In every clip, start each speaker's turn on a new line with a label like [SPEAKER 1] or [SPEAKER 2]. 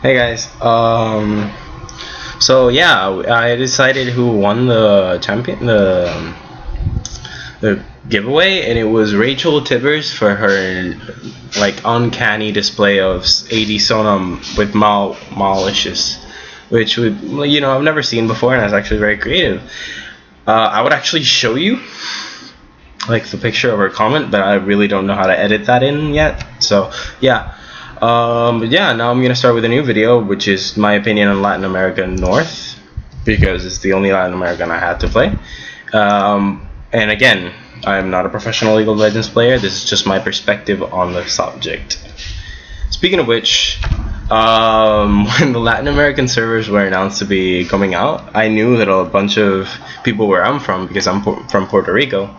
[SPEAKER 1] Hey guys. So yeah, I decided who won the giveaway, and it was Rachel Tibbers for her like uncanny display of AD Sonam with Malicious, which I've never seen before, and it's actually very creative. I would actually show you like the picture of her comment, but I really don't know how to edit that in yet. So yeah. Now I'm gonna start with a new video, which is my opinion on Latin America North, because it's the only Latin American I had to play. And again, I'm not a professional League of Legends player. This is just my perspective on the subject. Speaking of which, when the Latin American servers were announced to be coming out, I knew that a bunch of people where I'm from, because I'm from Puerto Rico,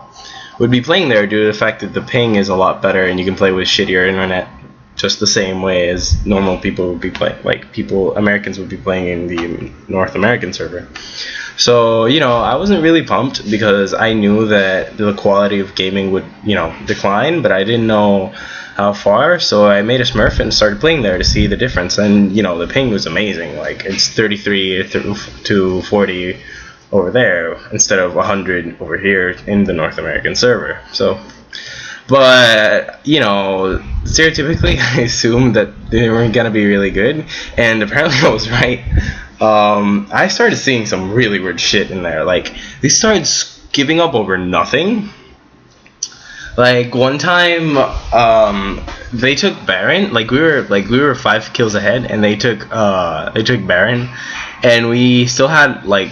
[SPEAKER 1] would be playing there due to the fact that the ping is a lot better and you can play with shittier internet, just the same way as normal people would be playing, Americans would be playing in the North American server. So, I wasn't really pumped because I knew that the quality of gaming would, decline, but I didn't know how far, so I made a Smurf and started playing there to see the difference, and, the ping was amazing. Like, it's 33 to 40 over there instead of 100 over here in the North American server. But, stereotypically, I assumed that they weren't going to be really good, and apparently I was right. I started seeing some really weird shit in there. Like, they started giving up over nothing. Like, one time, they took Baron. Like, we were 5 kills ahead, and they took Baron, and we still had, like,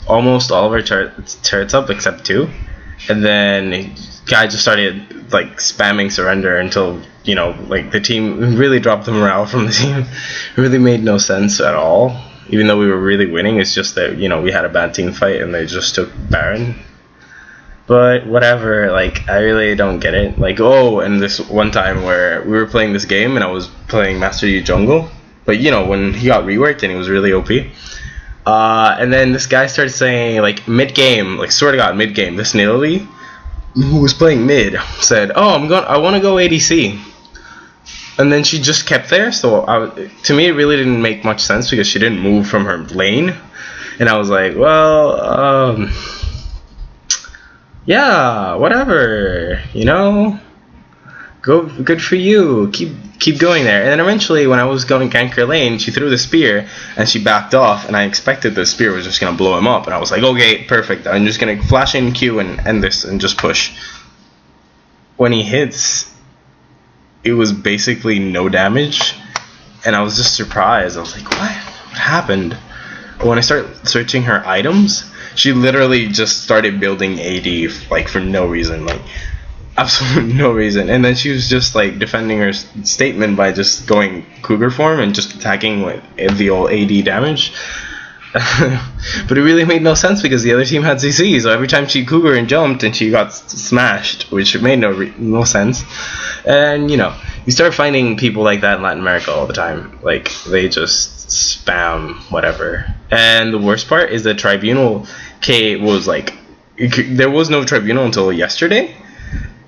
[SPEAKER 1] almost all of our turrets up except 2. And then guy just started like spamming surrender until the team really dropped the morale from the team. It really made no sense at all, even though we were really winning. It's just that we had a bad team fight and they just took Baron. But whatever, like, I really don't get it. Like, and this one time where we were playing this game and I was playing Master Yi jungle, but when he got reworked and he was really OP, and then this guy started saying, like, mid-game, like, swear to God, mid-game, this Nidalee, who was playing mid, said, I want to go ADC. And then she just kept there, so to me it really didn't make much sense because she didn't move from her lane. And I was like, well, yeah, whatever, go, good for you, keep going there. And then eventually, when I was going gank her lane, she threw the spear and she backed off, and I expected the spear was just gonna blow him up, and I was like, okay, perfect, I'm just gonna flash in Q and end this and just push. When he hits, it was basically no damage, and I was just surprised. I was like, what happened? When I started searching her items, she literally just started building AD, like, for no reason, like absolutely no reason. And then she was just like defending her statement by just going Cougar form and just attacking with the old AD damage. But it really made no sense because the other team had CC, so every time she Cougar and jumped and she got smashed, which made no sense. And you start finding people like that in Latin America all the time. Like, they just spam whatever. And the worst part is that Tribunal K was like, there was no Tribunal until yesterday.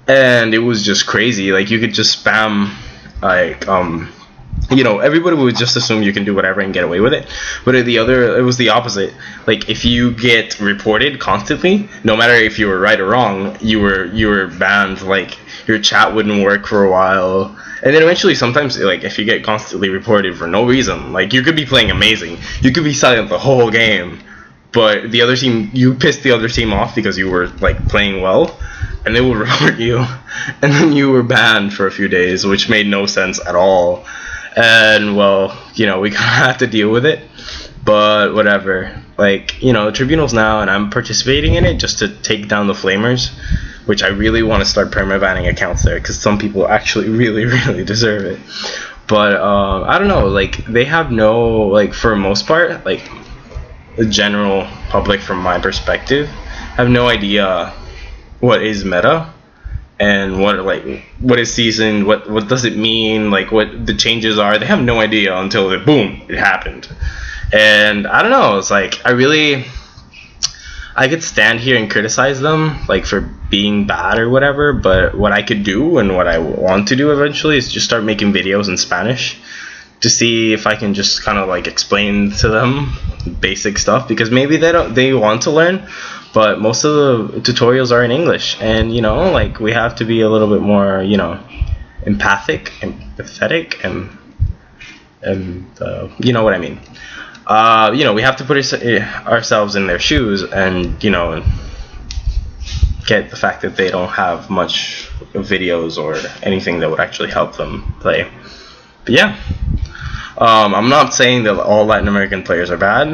[SPEAKER 1] And it was just crazy. Like, you could just spam, like, everybody would just assume you can do whatever and get away with it. But it was the opposite. Like, if you get reported constantly, no matter if you were right or wrong, you were banned. Like, your chat wouldn't work for a while. And then eventually, sometimes, like, if you get constantly reported for no reason, like, you could be playing amazing, you could be silent the whole game, but the other team, you pissed the other team off because you were, like, playing well, and they will report you, and then you were banned for a few days, which made no sense at all. And, well, we kind of have to deal with it, but whatever. Like, Tribunals now, and I'm participating in it just to take down the Flamers, which I really want to start perma-banning accounts there, because some people actually really, really deserve it. But, I don't know, like, they have no, like, for the most part, like, the general public, from my perspective, have no idea what is meta and what is seasoned, what does it mean, like, what the changes are. They have no idea until boom, it happened. And I don't know, it's like, I could stand here and criticize them, like, for being bad or whatever, but what I could do and what I want to do eventually is just start making videos in Spanish to see if I can just kind of like explain to them basic stuff, because maybe they want to learn, but most of the tutorials are in English, and you know, like, we have to be a little bit more, you know, empathic, empathetic, and you know what I mean. You know, we have to put ourselves in their shoes, and you know, get the fact that they don't have much videos or anything that would actually help them play. But yeah, I'm not saying that all Latin American players are bad,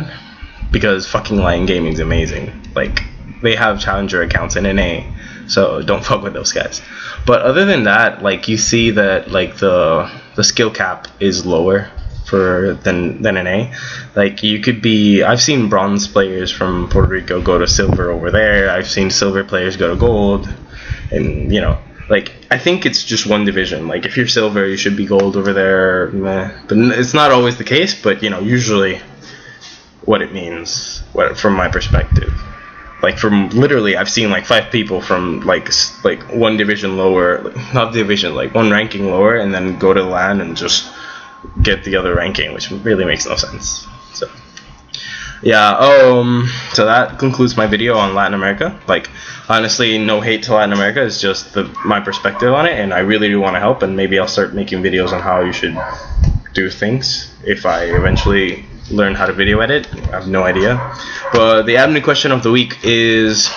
[SPEAKER 1] because fucking Lion Gaming's amazing. Like, they have challenger accounts in NA, so don't fuck with those guys. But other than that, like, you see that like the skill cap is lower than NA. Like, you could be, I've seen bronze players from Puerto Rico go to silver over there. I've seen silver players go to gold, and you know, like, I think it's just one division. Like, if you're silver, you should be gold over there. Meh. But it's not always the case. But you know, usually, what it means, from my perspective, like, from literally, I've seen like 5 people from like one division lower, not division, like one ranking lower, and then go to LAN and just get the other ranking, which really makes no sense. So yeah, so that concludes my video on Latin America. Like, honestly, no hate to Latin America, it's just my perspective on it, and I really do want to help, and maybe I'll start making videos on how you should do things if I eventually learn how to video edit. I have no idea. But the admin question of the week is,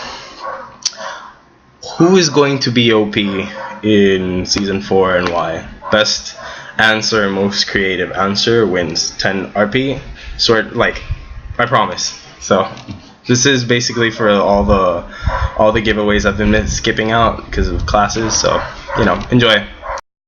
[SPEAKER 1] who is going to be OP in Season 4 and why? Best answer, most creative answer wins 10 RP. Sort, like, I promise. So this is basically for all the giveaways I've been skipping out because of classes. So, you know, enjoy.